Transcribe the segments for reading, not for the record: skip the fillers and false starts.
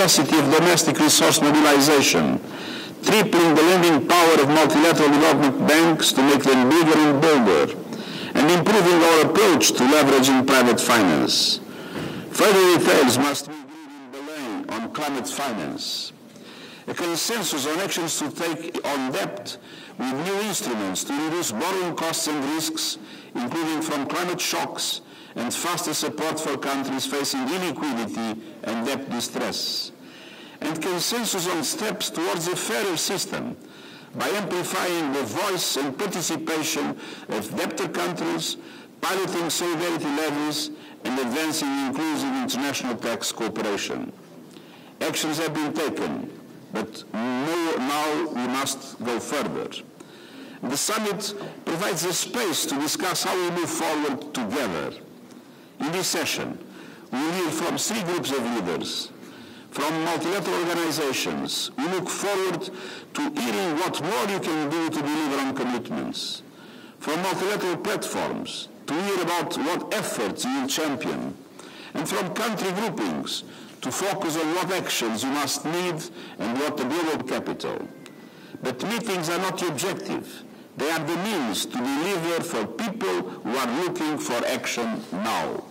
Capacity of domestic resource mobilization, tripling the lending power of multilateral development banks to make them bigger and bolder, and improving our approach to leveraging private finance. Further details must be agreed in Berlin on climate finance. A consensus on actions to take on debt with new instruments to reduce borrowing costs and risks, including from climate shocks, and faster support for countries facing illiquidity and debt distress. And consensus on steps towards a fairer system by amplifying the voice and participation of debtor countries, piloting solidarity levies, and advancing inclusive international tax cooperation. Actions have been taken, but now we must go further. The summit provides a space to discuss how we move forward together. In this session, we will hear from 3 groups of leaders. From multilateral organizations, we look forward to hearing what more you can do to deliver on commitments. From multilateral platforms, to hear about what efforts you will champion. And from country groupings, to focus on what actions you must need and what the global capital. But meetings are not the objective. They are the means to deliver for people who are looking for action now.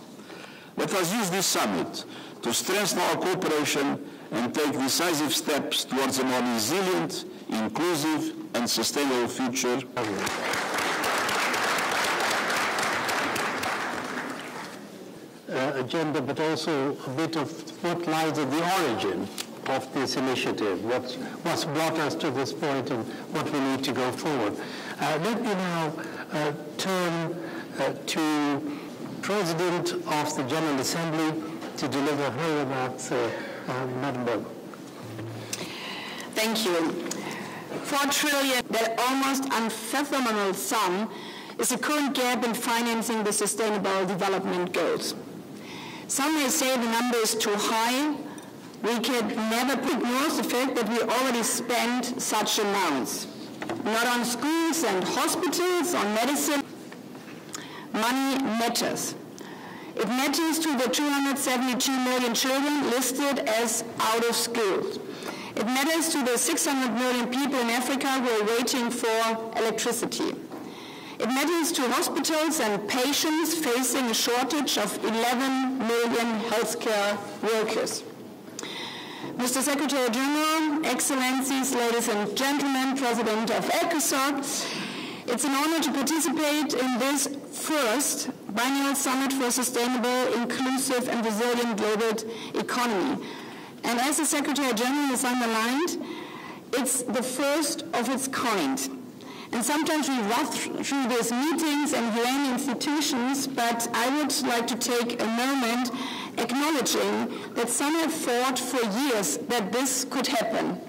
Let us use this summit to strengthen our cooperation and take decisive steps towards a more resilient, inclusive, and sustainable future. Agenda, but also a bit of what lies at the origin of this initiative, what's brought us to this point and what we need to go forward. Let me now turn to President of the General Assembly to deliver her remarks, Madam Berg. Thank you. 4 trillion, that almost unfathomable sum, is the current gap in financing the Sustainable Development Goals. Some may say the number is too high. We can never ignore the fact that we already spend such amounts. Not on schools and hospitals, on medicine. Money matters. It matters to the 272 million children listed as out of school. It matters to the 600 million people in Africa who are waiting for electricity. It matters to hospitals and patients facing a shortage of 11 million healthcare workers. Mr. Secretary General, Excellencies, ladies and gentlemen, President of ECOSOC, it's an honor to participate in this first biennial summit for a sustainable, inclusive, and resilient global economy. And as the Secretary General has underlined, it's the first of its kind. And sometimes we rush through these meetings and UN institutions, but I would like to take a moment acknowledging that some have fought for years that this could happen.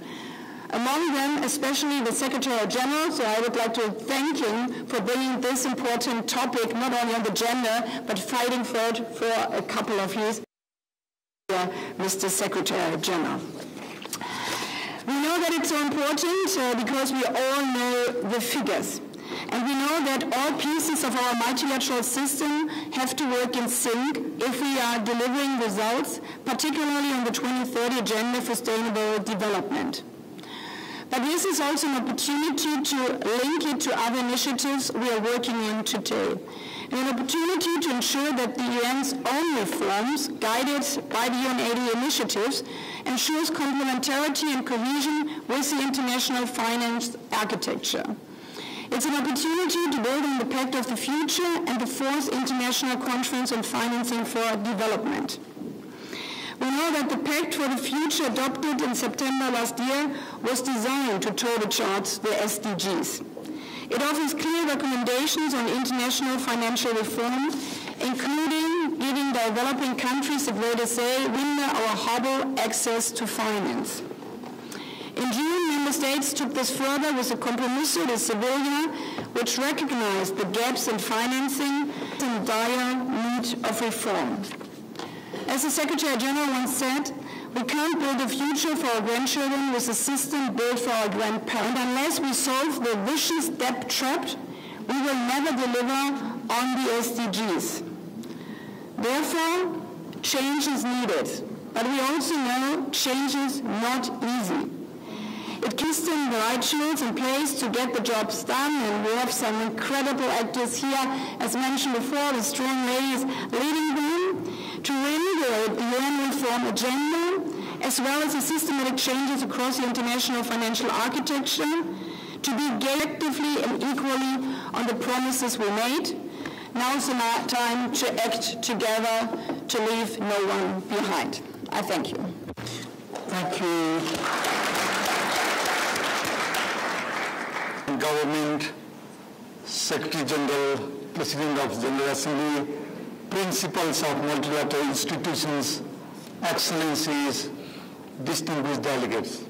Among them, especially the Secretary General, so I would like to thank him for bringing this important topic, not only on the agenda, but fighting for it for a couple of years. Mr. Secretary General. We know that it's so important because we all know the figures. And we know that all pieces of our multilateral system have to work in sync if we are delivering results, particularly on the 2030 Agenda for Sustainable Development. But this is also an opportunity to link it to other initiatives we are working on today. and an opportunity to ensure that the UN's own reforms, guided by the UN 80 initiatives, ensures complementarity and cohesion with the international finance architecture. It's an opportunity to build on the Pact of the Future and the 4th International Conference on Financing for Development. We know that the Pact for the Future adopted in September last year was designed to turbocharge the SDGs. It offers clear recommendations on international financial reform, including giving developing countries a greater say, window or hobble access to finance. In June, member states took this further with a Compromiso de Sevilla, which recognized the gaps in financing and dire need of reform. As the Secretary General once said, we can't build a future for our grandchildren with a system built for our grandparents. And unless we solve the vicious debt trap, we will never deliver on the SDGs. Therefore, change is needed. But we also know change is not easy. It keeps them the right tools in place to get the jobs done, and we have some incredible actors here, as mentioned before, the strong ladies leading them, to reinvigorate the UN reform agenda, as well as the systematic changes across the international financial architecture, to be collectively and equally on the promises we made. Now is the time to act together, to leave no one behind. I thank you. Thank you. Government, Secretary General, President of the General Assembly, principals of multilateral institutions, excellencies, distinguished delegates.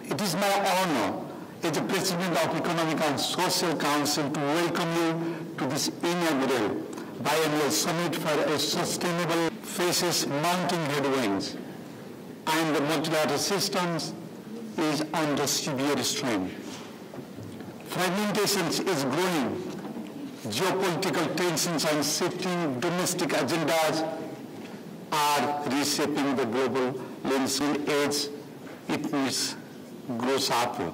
It is my honor as the President of Economic and Social Council to welcome you to this inaugural biannual summit for a sustainable faces mounting headwinds, and the multilateral systems is under severe strain. Fragmentation is growing. Geopolitical tensions and shifting domestic agendas are reshaping the global landscape as it needs grow sharper.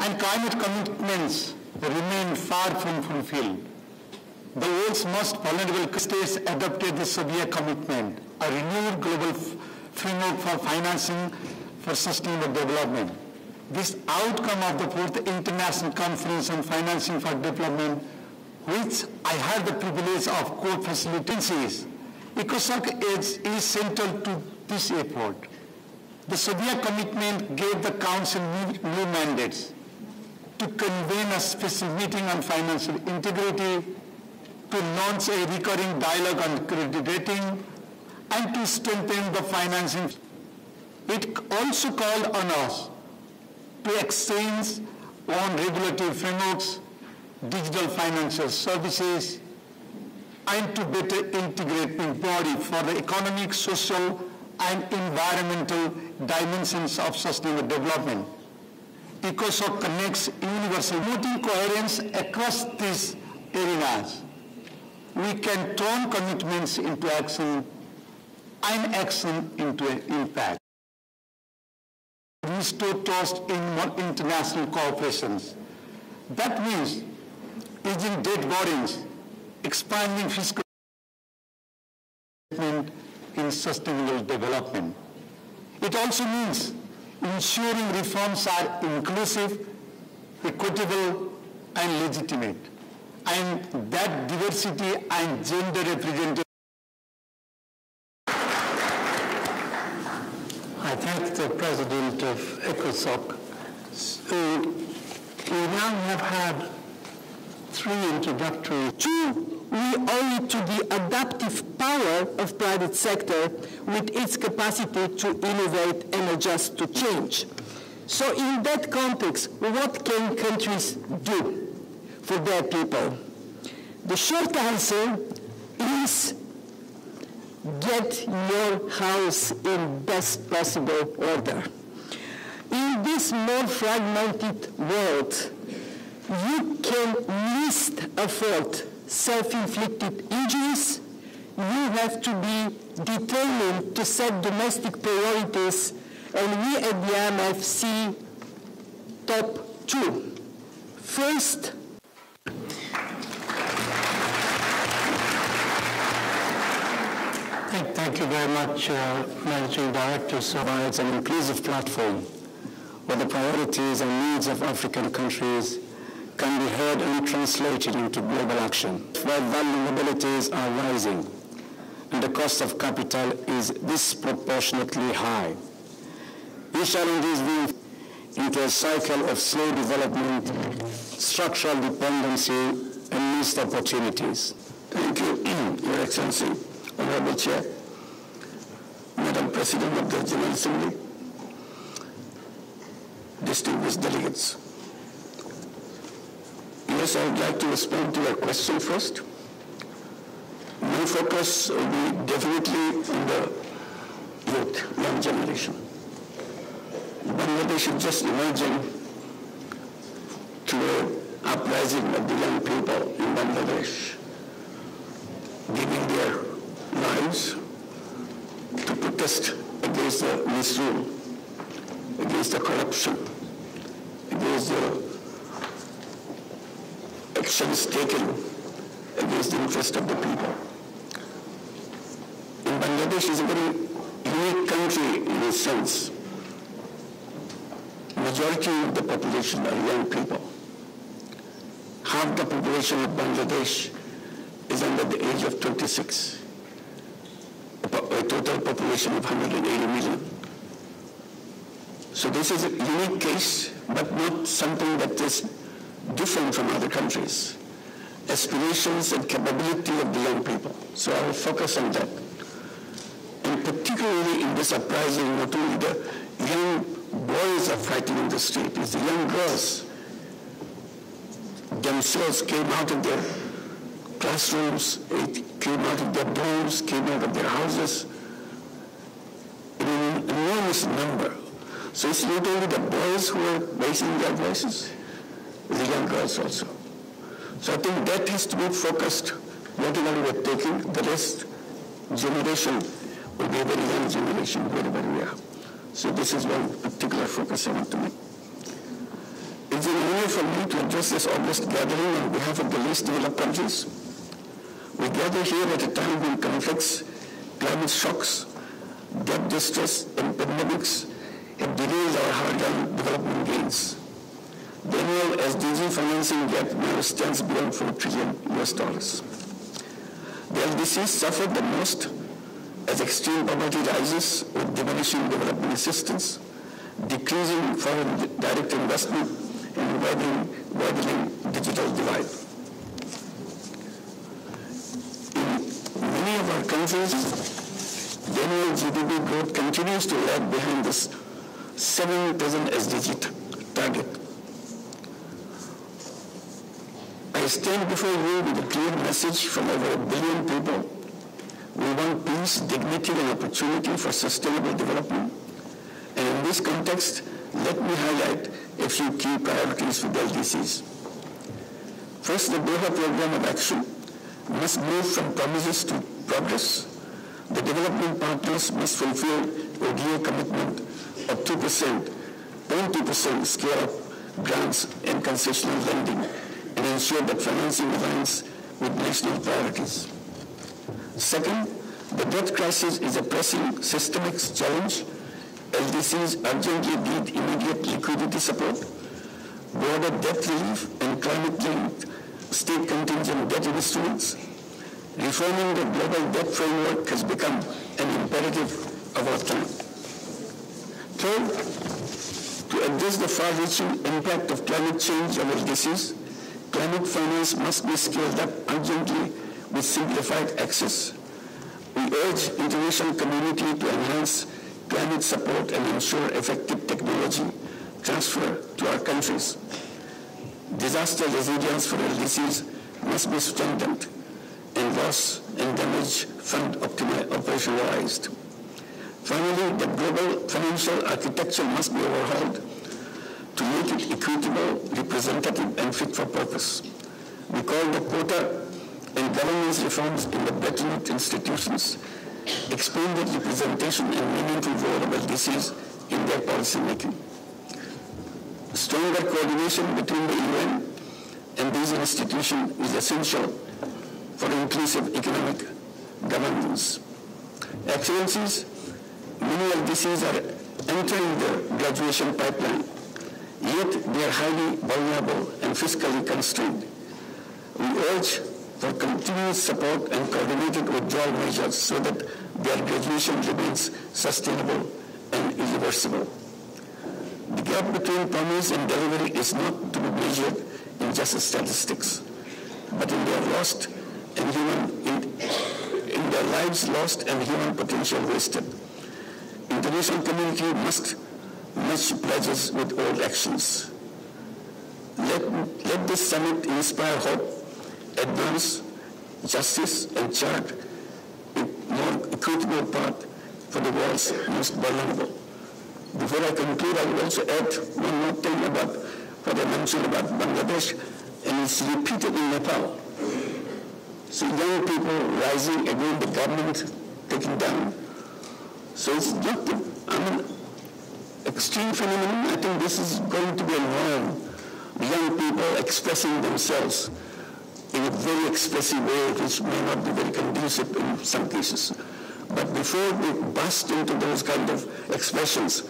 And climate commitments remain far from fulfilled. The world's most vulnerable states adopted the Sevilla commitment, a renewed global framework for financing for sustainable development. This outcome of the 4th International Conference on Financing for Development, which I had the privilege of co-facilitating, ECOSOC is central to this effort. The Sevilla commitment gave the Council new mandates to convene a special meeting on financial integrity, to launch a recurring dialogue on credit rating, and to strengthen the financing. It also called on us to exchange on regulatory frameworks, digital financial services, and to better integrate the body for the economic, social, and environmental dimensions of sustainable development. ECOSOC connects universal promoting coherence across these areas. We can turn commitments into action and action into impact. Restore trust in international cooperations. That means easing debt burdens, expanding fiscal in sustainable development. It also means ensuring reforms are inclusive, equitable, and legitimate, and that diversity and gender representation. I thank the President of ECOSOC. We now have had 3 introductory. 2, we owe it to the adaptive power of private sector with its capacity to innovate and adjust to change. So in that context, what can countries do for their people? The short answer is get your house in best possible order. In this more fragmented world, you can least afford self-inflicted injuries. You have to be determined to set domestic priorities, and we at the IMF see top 2. First, Thank you very much, Managing Director. So Provides an inclusive platform where the priorities and needs of African countries can be heard and translated into global action. Where vulnerabilities are rising and the cost of capital is disproportionately high. These challenges move into a cycle of slow development, structural dependency, and missed opportunities. Thank you, Your Excellency, Honorable Chair, Madam President of the General Assembly, distinguished delegates. Yes, I would like to respond to your question first. My focus will be definitely on the youth, young generation. Bangladesh is just emerging to an uprising of the young people in Bangladesh, giving their lives to protest against the misrule, against the corruption, against the actions taken against the interest of the people. And Bangladesh is a very unique country in a sense. Majority of the population are young people. Half the population of Bangladesh is under the age of 26. A total population of 180 million. So this is a unique case, but not something that is different from other countries. Aspirations and capability of the young people. So I will focus on that. And particularly in this uprising, not only the young boys are fighting in the street, it's the young girls themselves came out of their classrooms, came out of their dorms, came out of their houses in an enormous number. So it's not only the boys who are raising their voices, the young girls also. So I think that has to be focused, whatever we are taking, the rest generation will be a very young generation wherever we are. So this is one particular focus I want to make. It's an honor for me to address this August gathering on behalf of the least developed countries. We gather here at a time when conflicts, climate shocks, debt distress, and pandemics have derailed our hard-earned development gains. The annual SDG financing gap now stands beyond $4 trillion. The LDCs suffered the most as extreme poverty rises with diminishing development assistance, decreasing foreign direct investment, and widening digital divide. In many of our countries, the annual GDP growth continues to lag behind this 7% SDG target. I stand before you with a clear message from over 1 billion people. We want peace, dignity, and opportunity for sustainable development. And in this context, let me highlight a few key priorities for the LDCs. First, the Doha Program of Action must move from promises to progress. The development partners must fulfill ODA commitment of 0.2% scale-up grants and concessional lending, and ensure that financing aligns with national priorities. Second, the debt crisis is a pressing systemic challenge. LDCs urgently need immediate liquidity support, broader debt relief, and climate-linked state contingent debt instruments. Reforming the global debt framework has become an imperative of our time. Third, to address the far-reaching impact of climate change on LDCs, climate finance must be scaled up urgently with simplified access. We urge international community to enhance climate support and ensure effective technology transfer to our countries. Disaster resilience for LDCs must be strengthened and loss and damage fund operationalized. Finally, the global financial architecture must be overhauled to make it equitable, representative, and fit for purpose. We call the quota and governance reforms in the Bretton Woods institutions, expanded representation and meaningful role of LDCs in their policy making. Stronger coordination between the UN and these institutions is essential for inclusive economic governance. Excellencies, many LDCs are entering the graduation pipeline, yet they are highly vulnerable and fiscally constrained. We urge for continued support and coordinated withdrawal measures so that their graduation remains sustainable and irreversible. The gap between promise and delivery is not to be measured in just statistics, but in their lives lost and human potential wasted. International community must match pledges with old actions. Let this summit inspire hope, advance justice, and chart a more equitable path for the world's most vulnerable. Before I conclude, I will also add one more thing about what I mentioned about Bangladesh, and it's repeated in Nepal. So young people rising against the government taken down. So it's not extreme phenomenon. I think this is going to be a norm. Young people expressing themselves in a very expressive way, which may not be very conducive in some cases. But before we burst into those kind of expressions,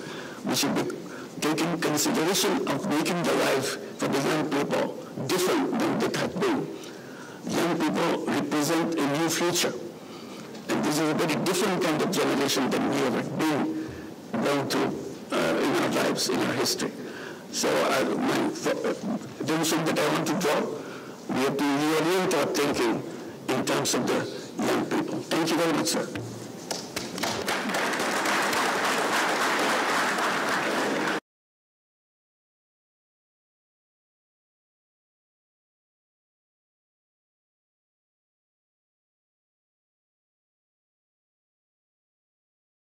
we should be taking consideration of making the life for the young people different than it had been. Young people represent a new future. And this is a very different kind of generation than we have been going through in our lives, in our history. So my attention that I want to draw, we have to reorient our thinking in terms of the young people. Thank you very much, sir.